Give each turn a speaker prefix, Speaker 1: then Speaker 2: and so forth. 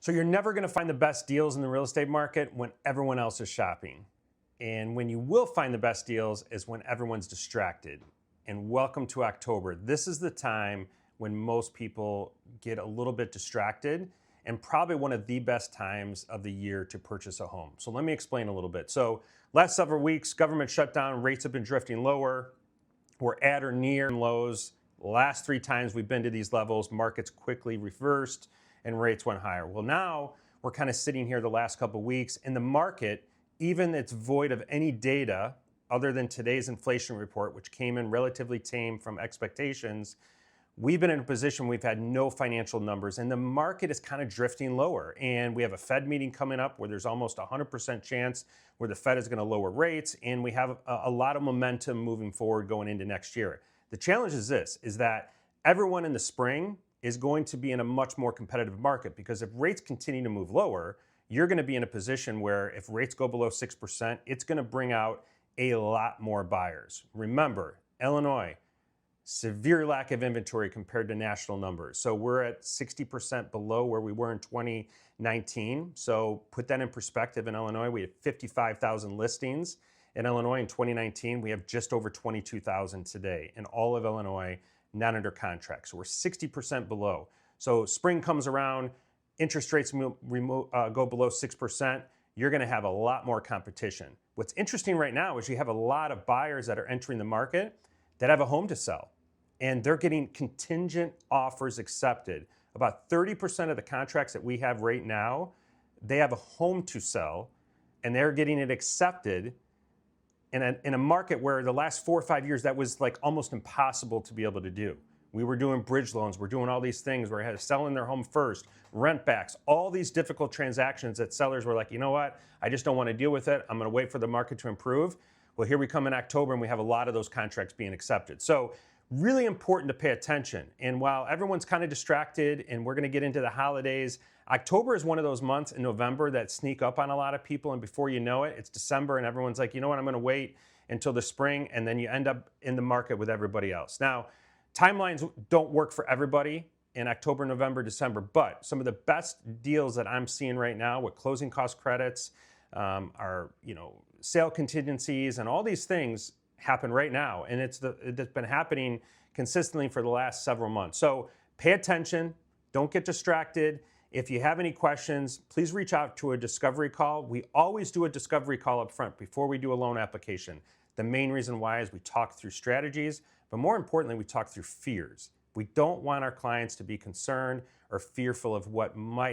Speaker 1: So you're never going to find the best deals in the real estate market when everyone else is shopping. And when you will find the best deals is when everyone's distracted. And welcome to October. This is the time when most people get a little bit distracted and probably one of the best times of the year to purchase a home. So let me explain a little bit. So last several weeks, government shutdown, rates have been drifting lower. We're at or near lows. Last 3 times we've been to these levels, markets quickly reversed and rates went higher. Well, now we're kind of sitting here the last couple of weeks, and the market, even it's void of any data other than today's inflation report, which came in relatively tame from expectations. We've been in a position we've had no financial numbers, and the market is kind of drifting lower. And we have a Fed meeting coming up where there's almost 100% chance where the Fed is going to lower rates, and we have a lot of momentum moving forward going into next year. The challenge is this, is that everyone in the spring is going to be in a much more competitive market, because if rates continue to move lower, you're going to be in a position where if rates go below 6%, it's going to bring out a lot more buyers. Remember, Illinois, severe lack of inventory compared to national numbers. So we're at 60% below where we were in 2019. So put that in perspective, in Illinois, we had 55,000 listings. In Illinois in 2019, we have just over 22,000 today in all of Illinois, not under contract. So we're 60% below. So spring comes around, interest rates go below 6%, you're going to have a lot more competition. What's interesting right now is you have a lot of buyers that are entering the market that have a home to sell, and they're getting contingent offers accepted. About 30% of the contracts that we have right now, they have a home to sell, and they're getting it accepted in a market where the last 4 or 5 years, that was like almost impossible to be able to do. We were doing bridge loans, we're doing all these things where they had to sell in their home first, rent backs, all these difficult transactions that sellers were like, you know what, I just don't want to deal with it. I'm going to wait for the market to improve. Well, here we come in October and we have a lot of those contracts being accepted. So really important to pay attention. And while everyone's kind of distracted and we're going to get into the holidays, October is one of those months in November that sneak up on a lot of people. And before you know it, it's December and everyone's like, you know what, I'm going to wait until the spring. And then you end up in the market with everybody else. Now, timelines don't work for everybody in October, November, December, but some of the best deals that I'm seeing right now with closing cost credits, are sale contingencies, and all these things happen right now, and it's been happening consistently for the last several months. So pay attention, don't get distracted. If you have any questions, please reach out to a discovery call. We always do a discovery call up front before we do a loan application. The main reason why is we talk through strategies, but more importantly, we talk through fears. We don't want our clients to be concerned or fearful of what might happen